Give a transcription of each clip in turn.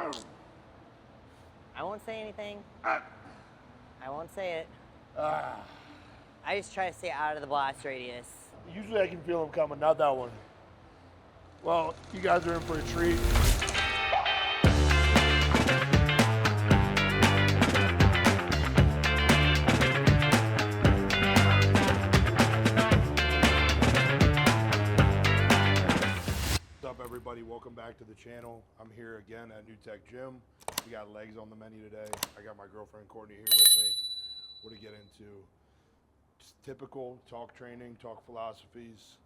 I won't say anything. I won't say it. I just try to stay out of the blast radius. Usually I can feel them coming, not that one. Well, you guys are in for a treat. What's up, everybody? Welcome back to the channel. I'm here again at Newtech Gym. We got legs on the menu today. I got my girlfriend Courtney here with me. We're to get into just typical talk training, talk philosophies.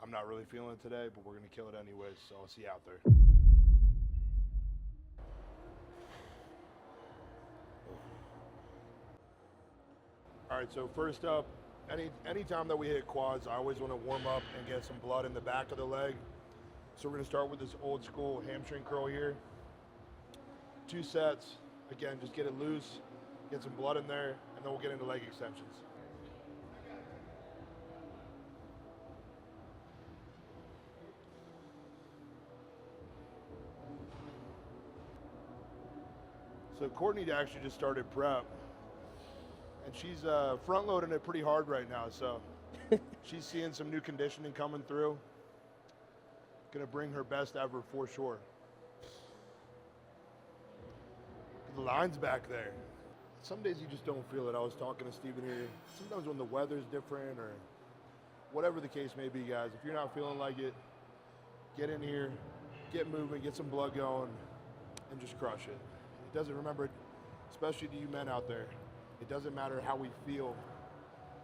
I'm not really feeling it today, but we're gonna kill it anyways, so I'll see you out there. All right, so first up, anytime that we hit quads, I always wanna warm up and get some blood in the back of the leg. So we're gonna start with this old school hamstring curl here. 2 sets, again, just get it loose, get some blood in there, and then we'll get into leg extensions. So Courtney actually just started prep, and she's front loading it pretty hard right now, so she's seeing some new conditioning coming through. Gonna bring her best ever for sure. The line's back there. Some days you just don't feel it. I was talking to Steven here. Sometimes when the weather's different or whatever the case may be, guys, if you're not feeling like it, get in here, get moving, get some blood going, and just crush it. It doesn't, remember, especially to you men out there, it doesn't matter how we feel,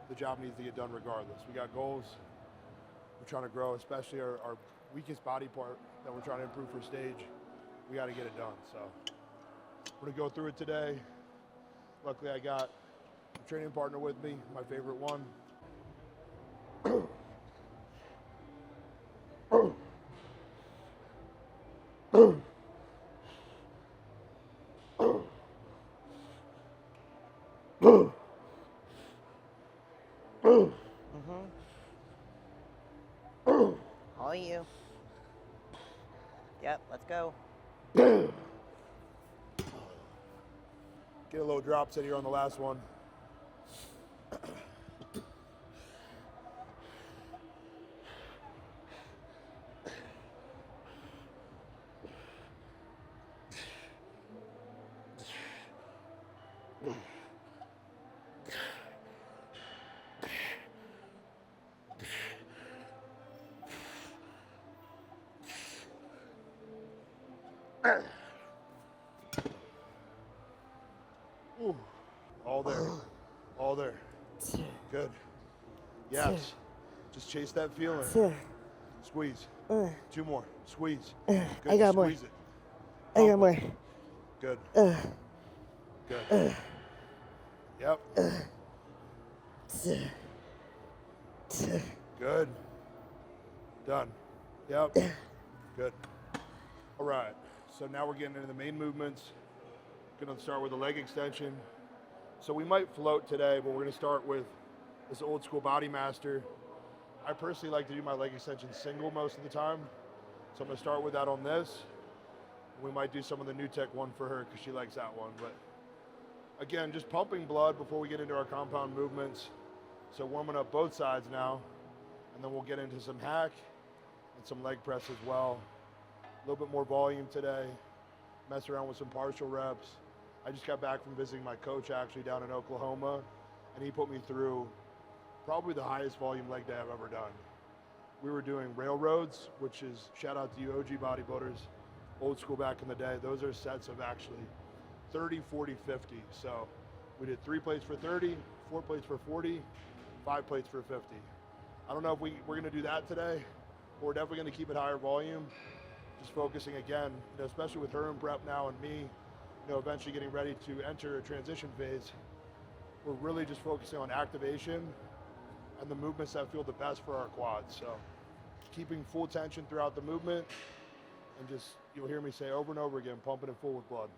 the job needs to get done regardless. We got goals, we're trying to grow, especially our weakest body part that we're trying to improve for stage. We got to get it done, so we're gonna go through it today. Luckily I got a training partner with me, my favorite one. All you. Yep, let's go. Get a little drop set here on the last one. Ooh. All there. All there. Good. Yes. Just chase that feeling. Squeeze. 2 more. Squeeze. Good. I got more. Squeeze it. I got more. Good. Good. Yep. Good. Done. Yep. Good. All right. So now we're getting into the main movements. Gonna start with a leg extension. So we might float today, but we're gonna start with this old school body master. I personally like to do my leg extension single most of the time. So I'm gonna start with that on this. We might do some of the Newtech one for her because she likes that one. But again, just pumping blood before we get into our compound movements. So warming up both sides now, and then we'll get into some hack and some leg press as well. A little bit more volume today. Mess around with some partial reps. I just got back from visiting my coach actually down in Oklahoma, and he put me through probably the highest volume leg day I've ever done. We were doing railroads, which is, shout out to you OG bodybuilders, old school back in the day. Those are sets of actually 30, 40, 50. So we did 3 plates for 30, 4 plates for 40, 5 plates for 50. I don't know if we're gonna do that today, but we're definitely gonna keep it higher volume. Just focusing again, especially with her in prep now and me, eventually getting ready to enter a transition phase. We're really just focusing on activation and the movements that feel the best for our quads. So keeping full tension throughout the movement, and just, you'll hear me say over and over again, pumping it full with blood.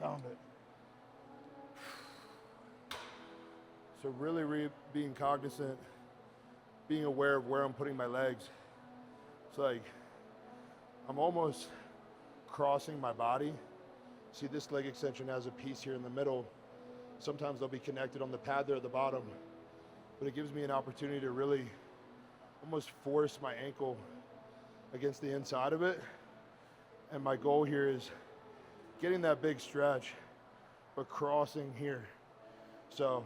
Found it. So really being cognizant, being aware of where I'm putting my legs. It's like I'm almost crossing my body. See, this leg extension has a piece here in the middle. Sometimes they'll be connected on the pad there at the bottom, but it gives me an opportunity to really almost force my ankle against the inside of it. And my goal here is getting that big stretch, but crossing here. So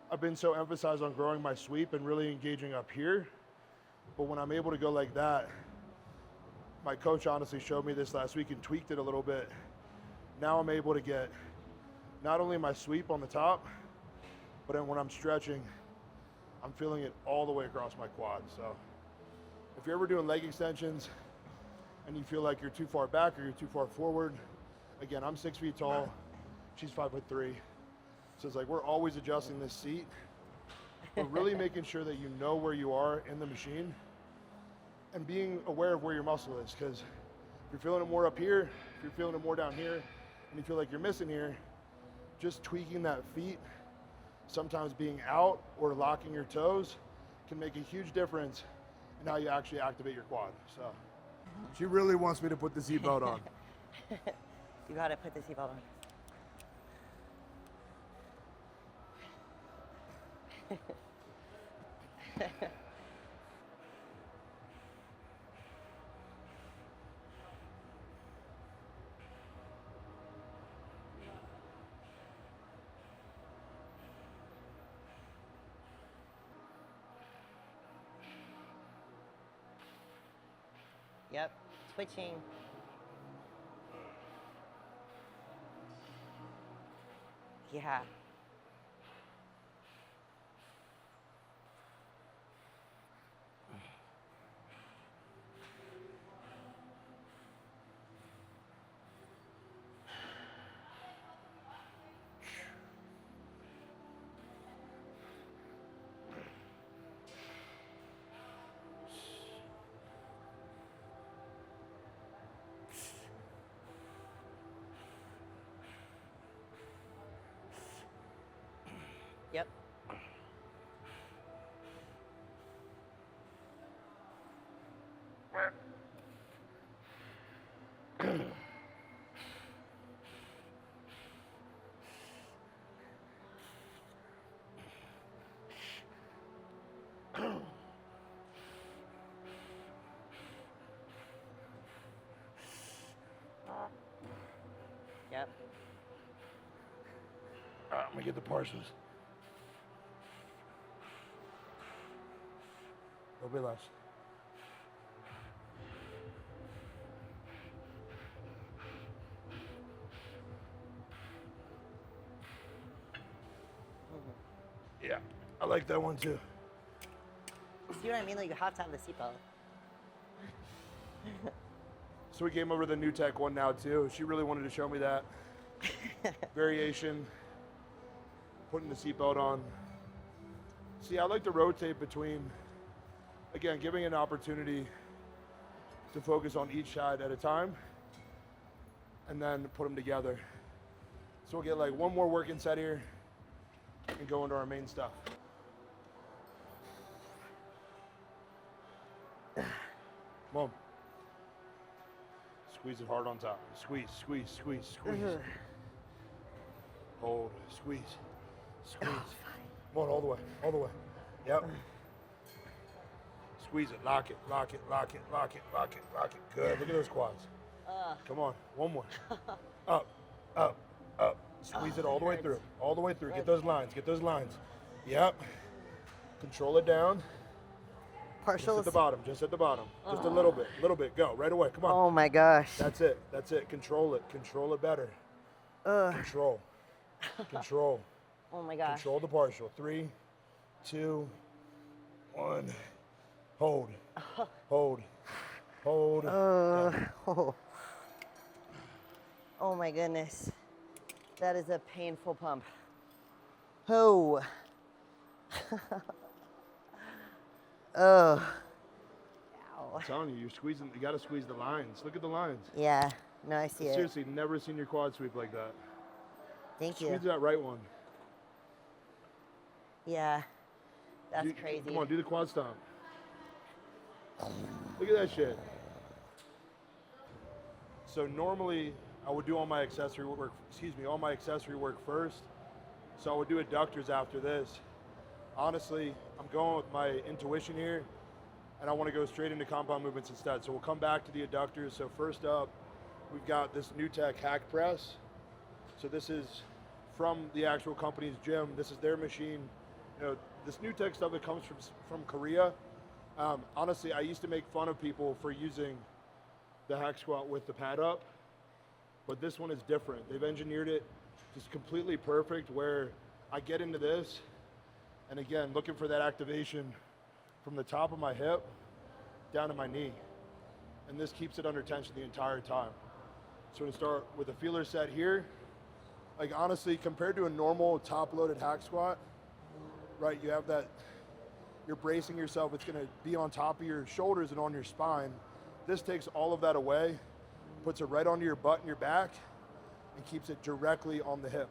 I've been so emphasized on growing my sweep and really engaging up here. But when I'm able to go like that, my coach honestly showed me this last week and tweaked it a little bit. Now I'm able to get not only my sweep on the top, but then when I'm stretching, I'm feeling it all the way across my quad. So if you're ever doing leg extensions and you feel like you're too far back or you're too far forward, again, I'm 6 feet tall, she's 5'3". So it's like we're always adjusting this seat, but really making sure that you know where you are in the machine and being aware of where your muscle is. Because if you're feeling it more up here, if you're feeling it more down here, and you feel like you're missing here, just tweaking that feet, sometimes being out or locking your toes can make a huge difference in how you actually activate your quad. So she really wants me to put the seatbelt on. You gotta put the seatbelt on. Yep, switching. Yeah. Yep. Yep. I'm gonna get the partials. There'll be less. Yeah, I like that one too. See what I mean? Like, you have to have the seatbelt. So we came over to the Newtech one now too. She really wanted to show me that. Variation, putting the seatbelt on. See, I like to rotate between, again, giving an opportunity to focus on each side at a time and then put them together. So we'll get like one more working set here and go into our main stuff. Come on. Squeeze it hard on top. Squeeze, squeeze, squeeze, squeeze. Hold, squeeze, squeeze. Come on, all the way, all the way. Yep. Squeeze it, lock it, lock it, lock it, lock it, lock it, lock it. Good, look at those quads. Come on, one more. Up, up, up. Squeeze it all the way through, all the way through. Get those lines, get those lines. Yep. Control it down. Partials. Just at the bottom, just at the bottom. Just a little bit, go, right away, come on. Oh my gosh. That's it, control it better. Control, control. Oh my gosh. Control the partial. 3, 2, 1. Hold, hold, hold. Oh. Oh my goodness. That is a painful pump. Oh. Oh. Ow. Wow. I'm telling you, you're squeezing. You got to squeeze the lines. Look at the lines. Yeah. No, I see it. Seriously, never seen your quad sweep like that. Thank you. Squeeze that right one. Yeah. That's crazy. Come on, do the quad stomp. Look at that shit. So normally I would do all my accessory work, all my accessory work first. So I would do adductors after this. Honestly, I'm going with my intuition here, and I want to go straight into compound movements instead. So we'll come back to the adductors. So first up, we've got this Newtech hack press. So this is from the actual company's gym. This is their machine. You know, this Newtech stuff that comes from Korea. Honestly, I used to make fun of people for using the hack squat with the pad up, but this one is different. They've engineered it just completely perfect where I get into this, and again, looking for that activation from the top of my hip down to my knee. And this keeps it under tension the entire time. So we're gonna start with a feeler set here. Like honestly, compared to a normal top-loaded hack squat, right, you have that, you're bracing yourself, it's gonna be on top of your shoulders and on your spine. This takes all of that away, puts it right onto your butt and your back, and keeps it directly on the hip.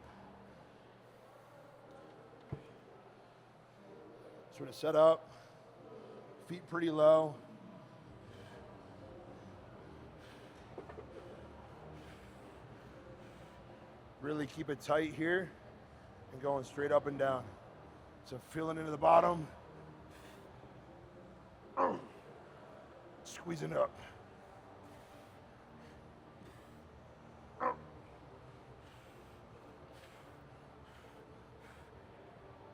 So we're gonna set up, feet pretty low. Really keep it tight here and going straight up and down. So feeling into the bottom, squeezing up.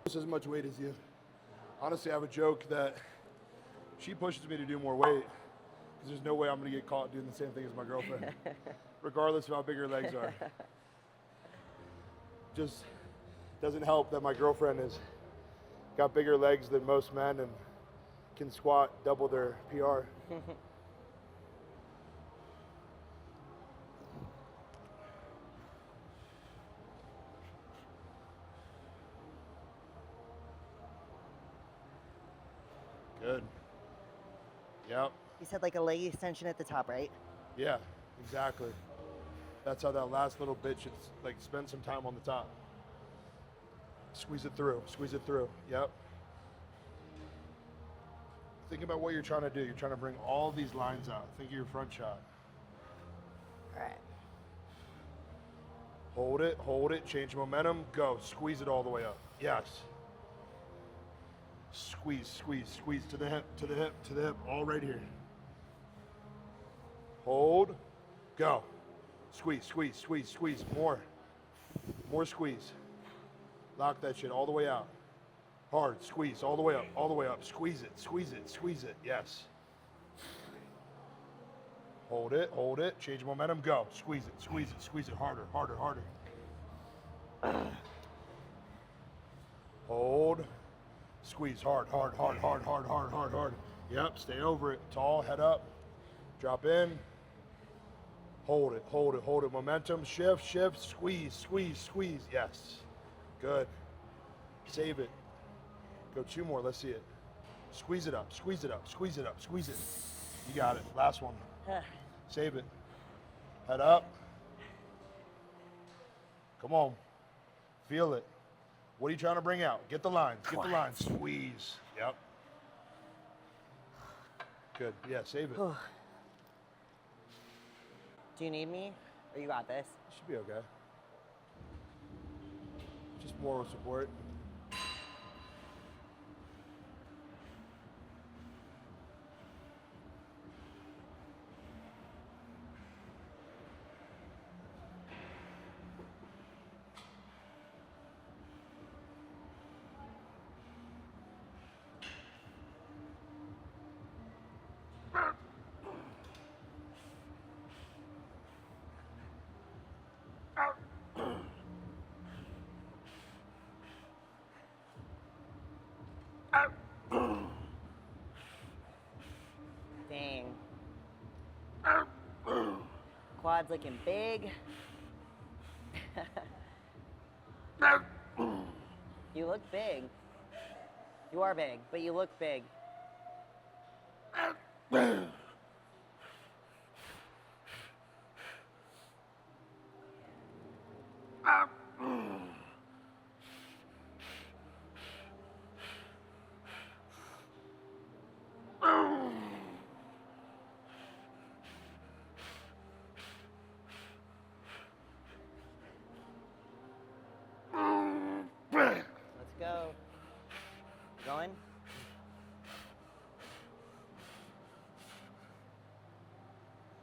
Just as much weight as you. Honestly, I have a joke that she pushes me to do more weight because there's no way I'm gonna get caught doing the same thing as my girlfriend, regardless of how big her legs are. Just doesn't help that my girlfriend has got bigger legs than most men and can squat double their PR. Good. Yep. You said like a leg extension at the top, right? Yeah, exactly. That's how that last little bit should, like, spend some time on the top. Squeeze it through, squeeze it through. Yep. Think about what you're trying to do. You're trying to bring all these lines out. Think of your front shot. All right. Hold it, change momentum, go. Squeeze it all the way up. Yes. Squeeze, squeeze, squeeze to the hip, to the hip, to the hip, all right here. Hold, go. Squeeze, squeeze, squeeze, squeeze, more. More squeeze. Lock that shit all the way out. Hard, squeeze, all the way up, all the way up. Squeeze it, squeeze it, squeeze it, yes. Hold it, change momentum, go. Squeeze it, harder, harder, harder. Hold, squeeze, hard, hard, hard, hard, hard, hard, hard, hard. Yep, stay over it, tall, head up, drop in. Hold it, momentum, shift, shift, squeeze, squeeze, squeeze, yes. Good, save it. Go 2 more, let's see it. Squeeze it up, squeeze it up, squeeze it up, squeeze it. You got it, last one. Save it. Head up. Come on. Feel it. What are you trying to bring out? Get the lines. Get the lines. Squeeze. Yep. Good. Yeah, save it. Do you need me? Or you got this? Should be okay. Just moral support. Dang. Quad's looking big. You look big. You are big, but you look big.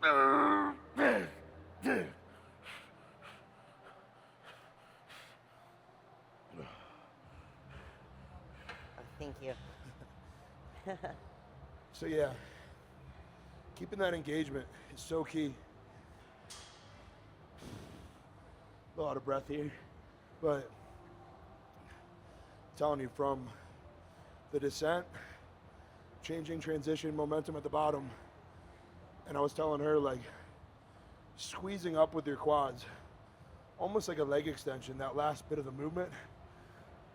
Oh, thank you. So yeah, keeping that engagement is so key. A lot of breath here, but I'm telling you, from the descent, changing transition momentum at the bottom, and I was telling her, like, squeezing up with your quads, almost like a leg extension, that last bit of the movement,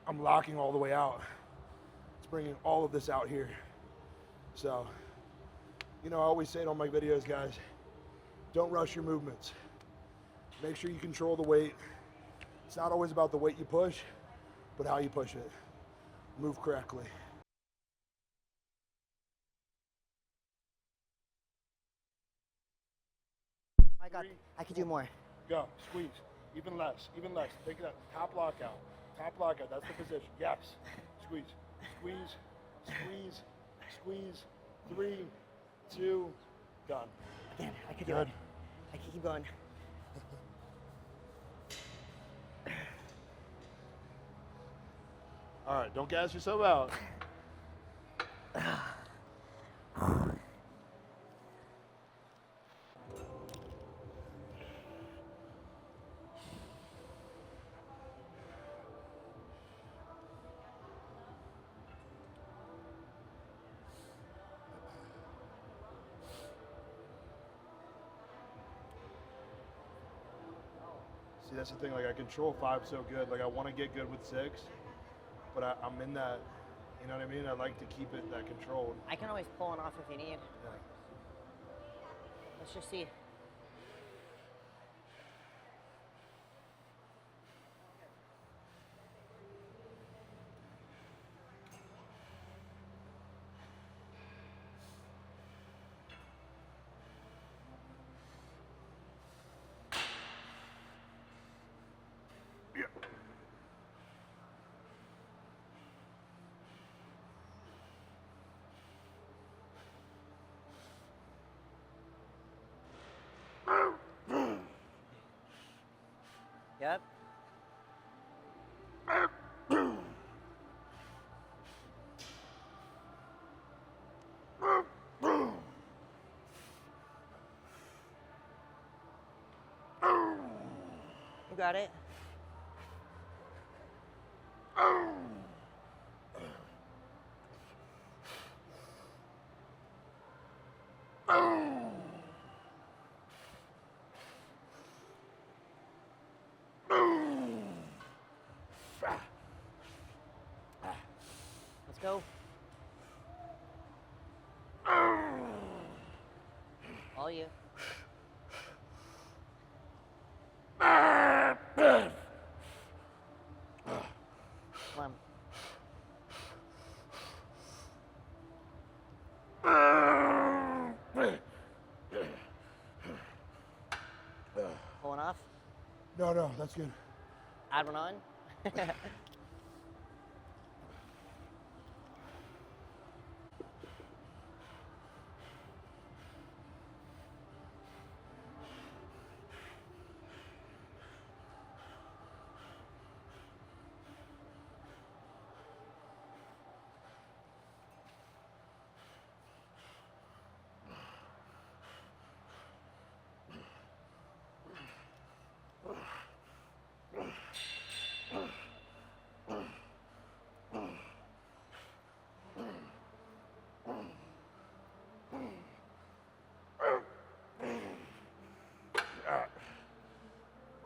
I'm locking all the way out. It's bringing all of this out here. So, you know, I always say it on my videos, guys, don't rush your movements. Make sure you control the weight. It's not always about the weight you push, but how you push it. Move correctly. I could do more. Go, squeeze, even less, take it out, top lockout, that's the position, yes, squeeze, squeeze, squeeze, squeeze, 3, 2, done. Again, I could do it. I can keep going. All right, don't gas yourself out. See, that's the thing, like I control 5 so good, like I want to get good with 6, but I'm in that, you know what I mean? I like to keep it that controlled. I can always pull one off if you need. Yeah. Let's just see. Yep. You got it. Let's go. All you. Come on. Pulling off. No, that's good. Add one on.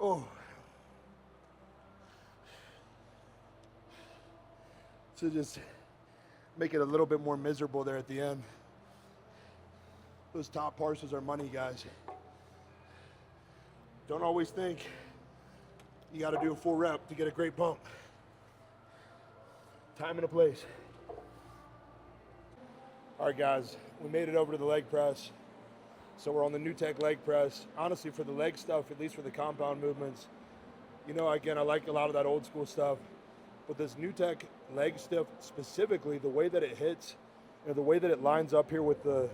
Oh. So just make it a little bit more miserable there at the end. Those top parcels are money, guys. Don't always think you got to do a full rep to get a great pump. Time and a place. All right, guys, we made it over to the leg press. So we're on the Newtech leg press. Honestly, for the leg stuff, at least for the compound movements, you know, again, I like a lot of that old school stuff. But this Newtech leg stuff specifically, the way that it hits, you know, the way that it lines up here with the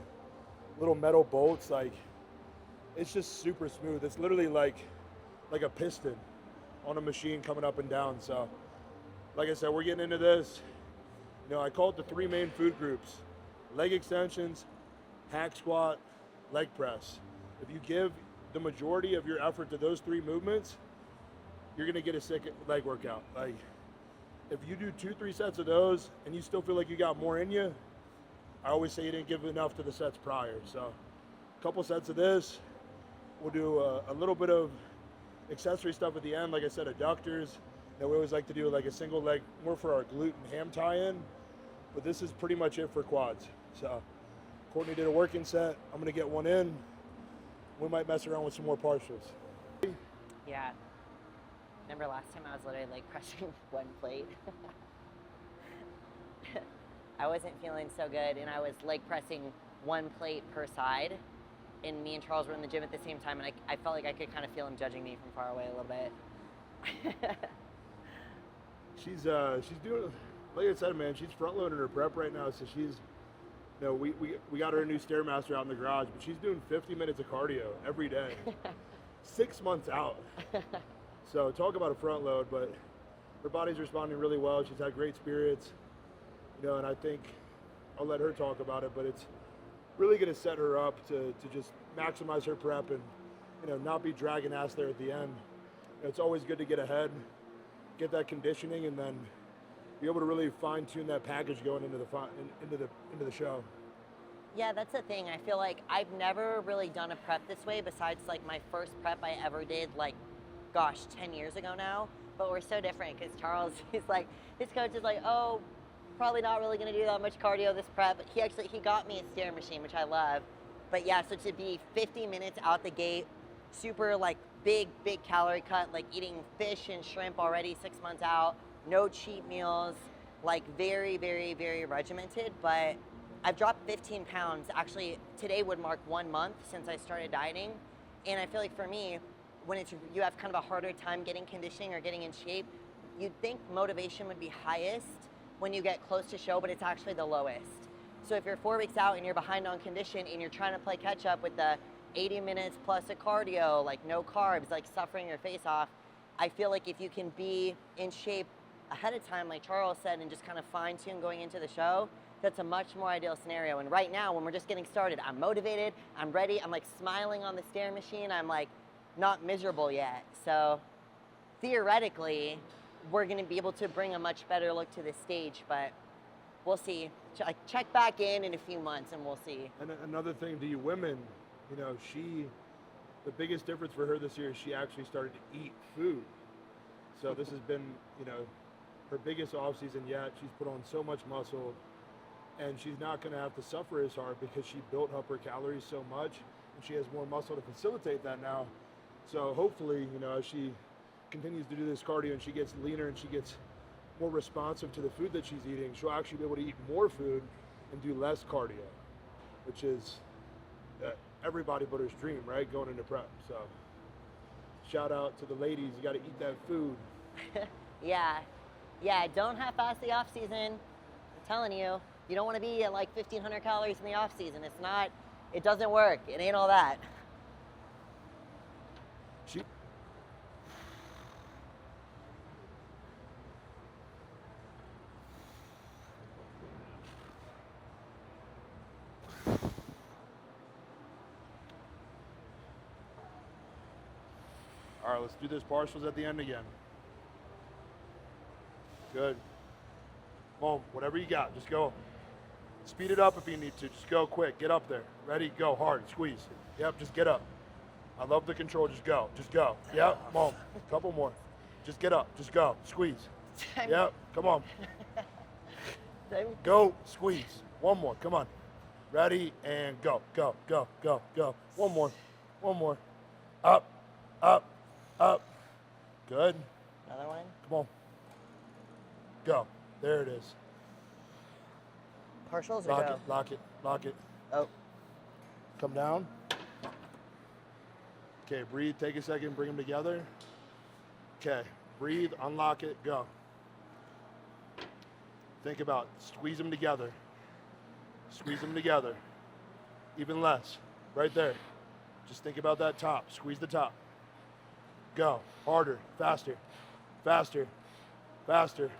little metal bolts, like, it's just super smooth. It's literally like a piston on a machine coming up and down. So, like I said, we're getting into this. You know, I call it the 3 main food groups: leg extensions, hack squat, leg press. If you give the majority of your effort to those 3 movements, you're gonna get a sick leg workout. Like, if you do 2-3 sets of those and you still feel like you got more in you, I always say you didn't give enough to the sets prior. So, a couple sets of this. We'll do a little bit of accessory stuff at the end. Like I said, adductors. Now, we always like to do like a single leg, more for our glute and ham tie-in. But this is pretty much it for quads. So, Courtney did a working set. I'm gonna get one in. We might mess around with some more partials. Yeah. Remember last time I was literally leg pressing 1 plate? I wasn't feeling so good, and I was leg pressing 1 plate per side. And me and Charles were in the gym at the same time, and I felt like I could kind of feel him judging me from far away a little bit. She's doing, like I said, man, she's front loading her prep right now. So she's, you know, we got her a new Stairmaster out in the garage, but she's doing 50 minutes of cardio every day, 6 months out. So talk about a front load, but her body's responding really well. She's had great spirits, you know, and I think I'll let her talk about it, but it's really going to set her up to just maximize her prep and, you know, not be dragging ass there at the end. You know, it's always good to get ahead, get that conditioning, and then be able to really fine tune that package going into the show. Yeah, that's the thing. I feel like I've never really done a prep this way besides like my first prep I ever did, like, gosh, 10 years ago now. But we're so different because Charles, he's like, his coach is like, oh, probably not really going to do that much cardio this prep. But he got me a stair machine, which I love. But yeah, so to be 50 minutes out the gate, super like big calorie cut, like eating fish and shrimp already 6 months out, no cheat meals, like very regimented. But I've dropped 15 pounds. Actually, today would mark 1 month since I started dieting. And I feel like for me, when you have kind of a harder time getting conditioning or getting in shape, you'd think motivation would be highest when you get close to show, but it's actually the lowest. So if you're 4 weeks out and you're behind on condition and you're trying to play catch up with the 80 minutes plus a cardio, like no carbs, like suffering your face off, I feel like if you can be in shape ahead of time, like Charles said, and just kind of fine tune going into the show, that's a much more ideal scenario. And right now, when we're just getting started, I'm motivated, I'm ready, I'm like smiling on the stair machine, I'm like not miserable yet. So theoretically, we're gonna be able to bring a much better look to the stage, but we'll see. Check back in a few months and we'll see. And another thing to you women, you know, the biggest difference for her this year is she actually started to eat food. So this has been, you know, her biggest off season yet. She's put on so much muscle, and she's not gonna have to suffer as hard because she built up her calories so much, and she has more muscle to facilitate that now. So hopefully, you know, as she continues to do this cardio and she gets leaner and she gets more responsive to the food that she's eating, she'll actually be able to eat more food and do less cardio, which is every bodybuilder's dream, right? Going into prep. So shout out to the ladies. You got to eat that food. Yeah, don't half-ass the off season. I'm telling you, you don't want to be at like 1,500 calories in the off season. It doesn't work. It ain't all that. All right, let's do this partials at the end again. Good. Boom, whatever you got, just go. Speed it up if you need to. Just go quick. Get up there. Ready? Go hard. Squeeze. Yep, just get up. I love the control. Just go. Just go. Yep, boom. Couple more. Just get up. Just go. Squeeze. Yep, come on. Go. Squeeze. One more. Come on. Ready? And go. Go. Go. Go. Go. One more. One more. Up. Up. Up. Good. Another one? Come on. Go. There it is. Partials or lock go? it, lock it, lock it. Oh. Come down. Okay, breathe, take a second, bring them together. Okay, breathe, unlock it, go. Think about squeeze them together. Squeeze them together. Even less, right there. Just think about that top. Squeeze the top. Go. Harder. Faster. Faster. Faster.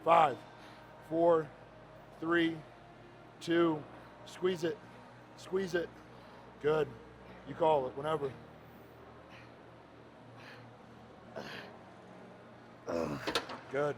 5, 4, 3, 2. Squeeze it. Squeeze it. Good. You call it whenever. Good.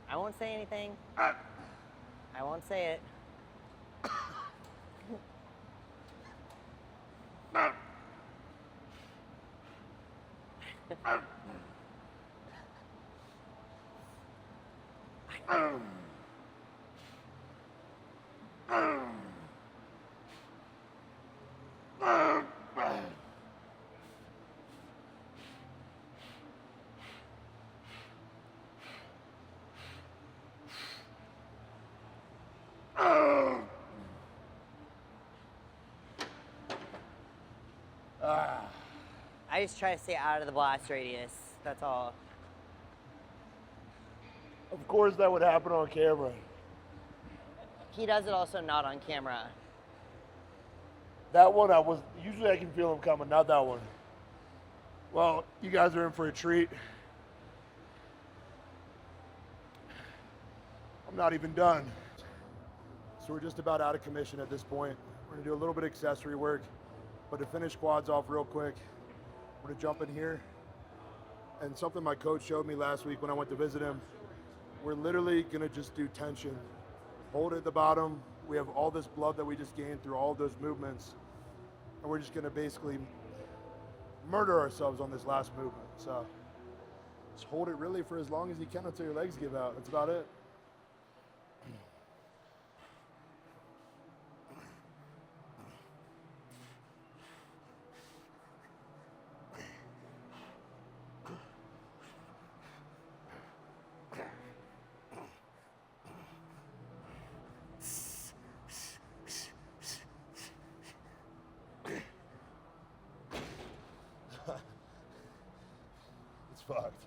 I won't say anything. I won't say it. I just try to stay out of the blast radius. That's all. Of course that would happen on camera. He does it also not on camera. That one usually I can feel him coming, not that one. Well, you guys are in for a treat. I'm not even done. So we're just about out of commission at this point. We're gonna do a little bit of accessory work, but to finish quads off real quick, we're gonna jump in here. And something my coach showed me last week when I went to visit him, we're literally gonna just do tension. Hold it at the bottom. We have all this blood that we just gained through all of those movements. And we're just gonna basically murder ourselves on this last movement. So just hold it really for as long as you can until your legs give out. That's about it. It's fucked.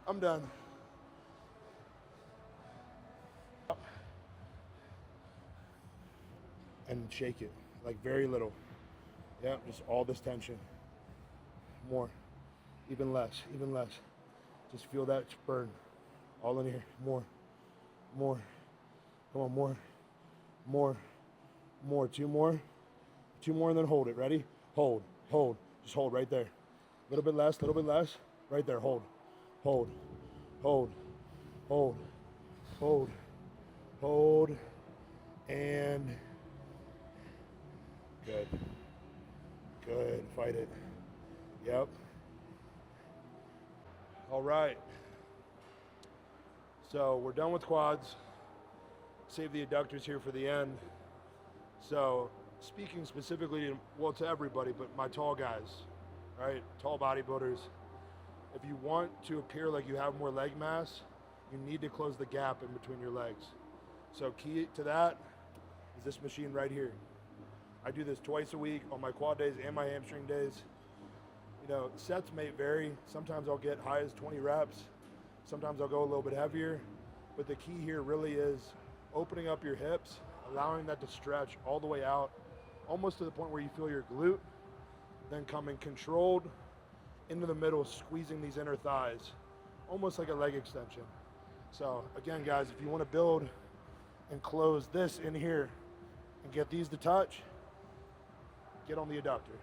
I'm done. And shake it, like very little. Yeah, just all this tension. More, even less, even less. Just feel that burn. All in here, more, more. Come on, more, more, more. Two more, and then hold it. Ready? Hold, hold. Just hold right there. A little bit less, right there. Hold, hold, hold, hold, hold, hold, and good. Good. Fight it. Yep. All right. So we're done with quads. Save the adductors here for the end. So speaking specifically, well, to everybody, but my tall guys, right? Tall bodybuilders. If you want to appear like you have more leg mass, you need to close the gap in between your legs. So key to that is this machine right here. I do this twice a week on my quad days and my hamstring days. You know, sets may vary. Sometimes I'll get high as 20 reps. Sometimes I'll go a little bit heavier. But the key here really is opening up your hips, allowing that to stretch all the way out, almost to the point where you feel your glute, then coming controlled into the middle, squeezing these inner thighs, almost like a leg extension. So again, guys, if you want to build and close this in here and get these to touch, get on the adductor.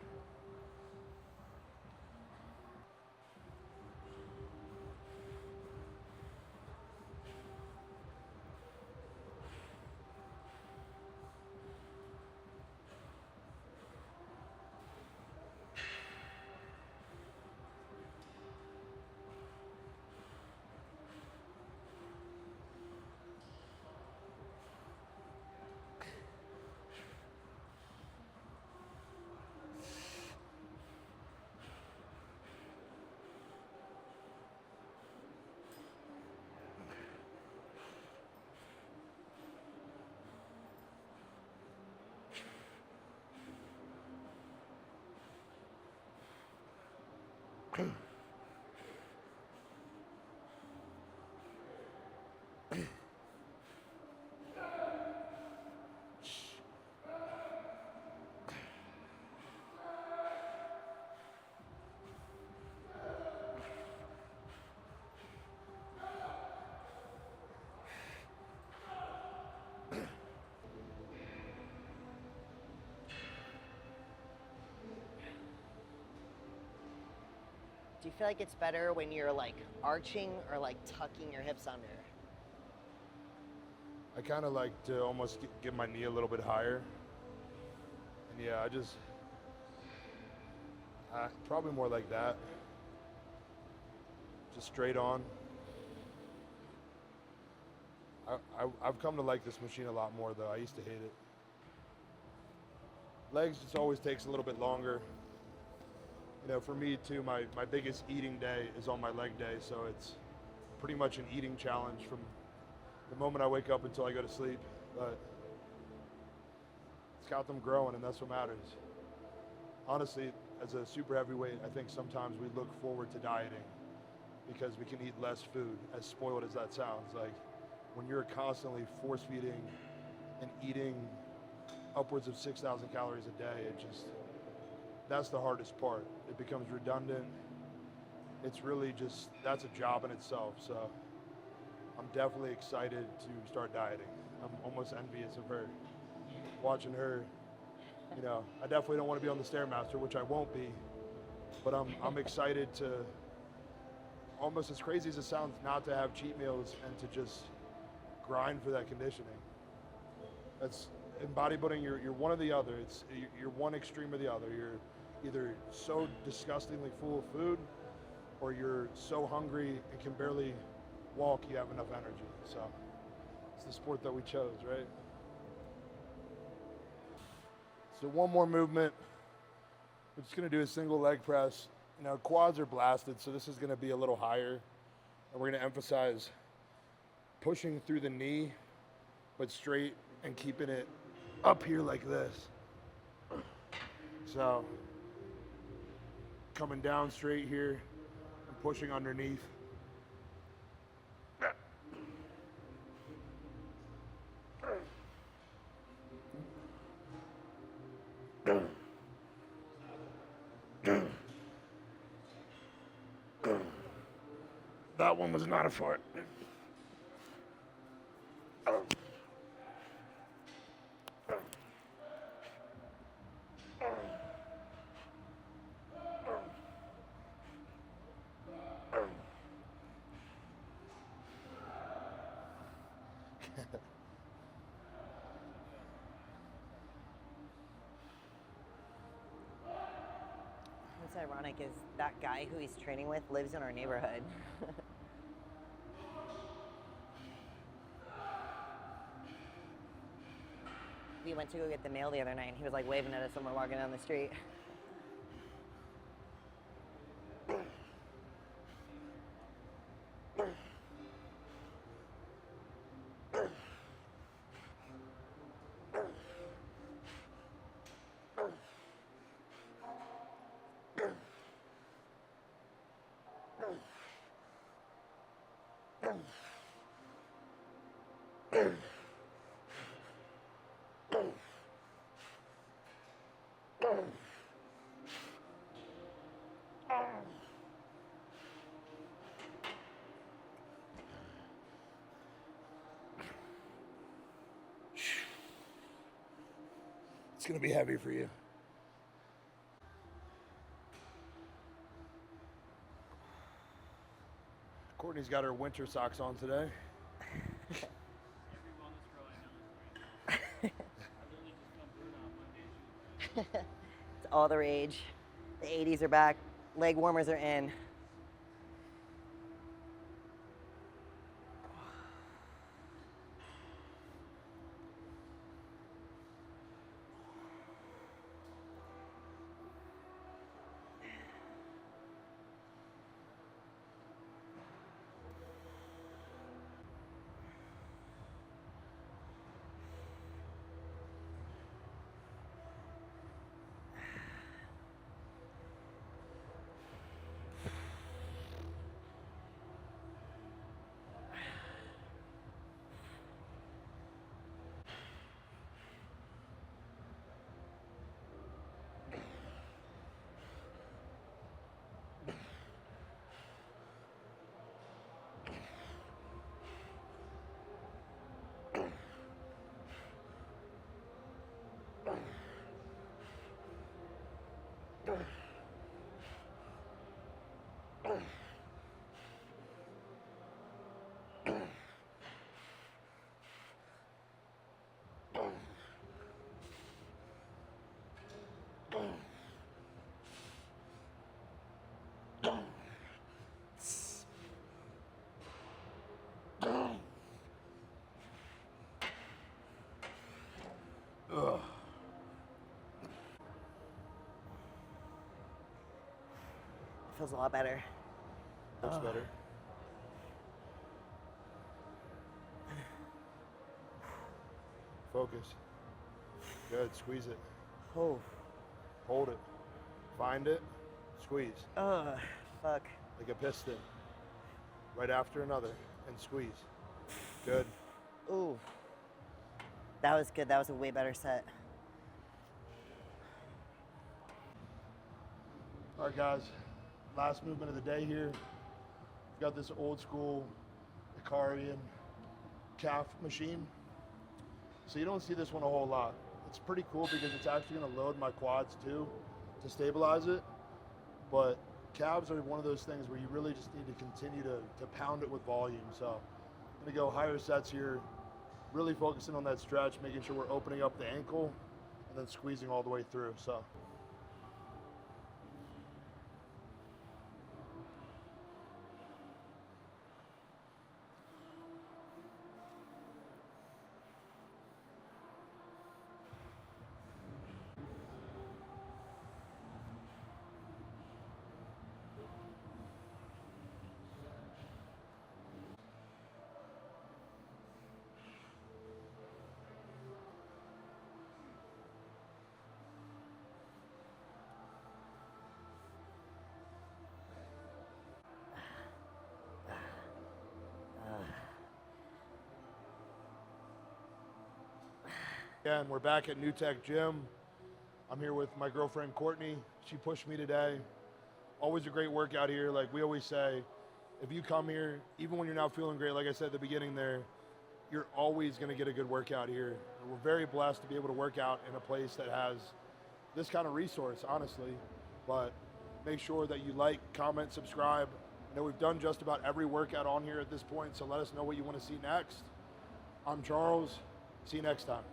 Do you feel like it's better when you're like arching or like tucking your hips under? I kind of like to almost get my knee a little bit higher. And yeah, probably more like that. Just straight on. I've come to like this machine a lot more though. I used to hate it. Legs just always takes a little bit longer. You know, for me too, my biggest eating day is on my leg day, so it's pretty much an eating challenge from the moment I wake up until I go to sleep. But it's got them growing, and that's what matters. Honestly, as a super heavyweight, I think sometimes we look forward to dieting because we can eat less food, as spoiled as that sounds. Like, when you're constantly force feeding and eating upwards of 6,000 calories a day, that's the hardest part. It becomes redundant. It's really just, that's a job in itself. So I'm definitely excited to start dieting. I'm almost envious of her. Watching her, you know, I definitely don't want to be on the Stairmaster, which I won't be, but I'm excited to, almost as crazy as it sounds, not to have cheat meals and to just grind for that conditioning. That's, in bodybuilding, you're one or the other. You're one extreme or the other. You're either so disgustingly full of food, or you're so hungry and can barely walk, you have enough energy. So it's the sport that we chose, right? So one more movement. We're just gonna do a single leg press. You know, quads are blasted, so this is gonna be a little higher. And we're gonna emphasize pushing through the knee, but straight, and keeping it up here like this. So coming down straight here and pushing underneath. That one was not a fart. What's ironic is that guy who he's training with lives in our neighborhood. We went to go get the mail the other night and he was like waving at us when we're walking down the street. It's gonna be heavy for you. Courtney's got her winter socks on today. It's all the rage. The 80s are back. Leg warmers are in. feels a lot better. Looks better. Focus. Good, squeeze it. Oh. Hold it. Find it, squeeze. Fuck. Like a piston. Right after another, and squeeze. Good. Ooh. That was good. That was a way better set. All right, guys. Last movement of the day here. We've got this old school Icarian calf machine. So you don't see this one a whole lot. It's pretty cool because it's actually going to load my quads too to stabilize it. But calves are one of those things where you really just need to continue to pound it with volume. So I'm going to go higher sets here, really focusing on that stretch, making sure we're opening up the ankle and then squeezing all the way through. So. Yeah, and we're back at Newtech Gym. I'm here with my girlfriend, Courtney. She pushed me today. Always a great workout here. Like we always say, if you come here, even when you're not feeling great, like I said at the beginning there, you're always gonna get a good workout here. And we're very blessed to be able to work out in a place that has this kind of resource, honestly. But make sure that you like, comment, subscribe. I know we've done just about every workout on here at this point, so let us know what you wanna see next. I'm Charles. See you next time.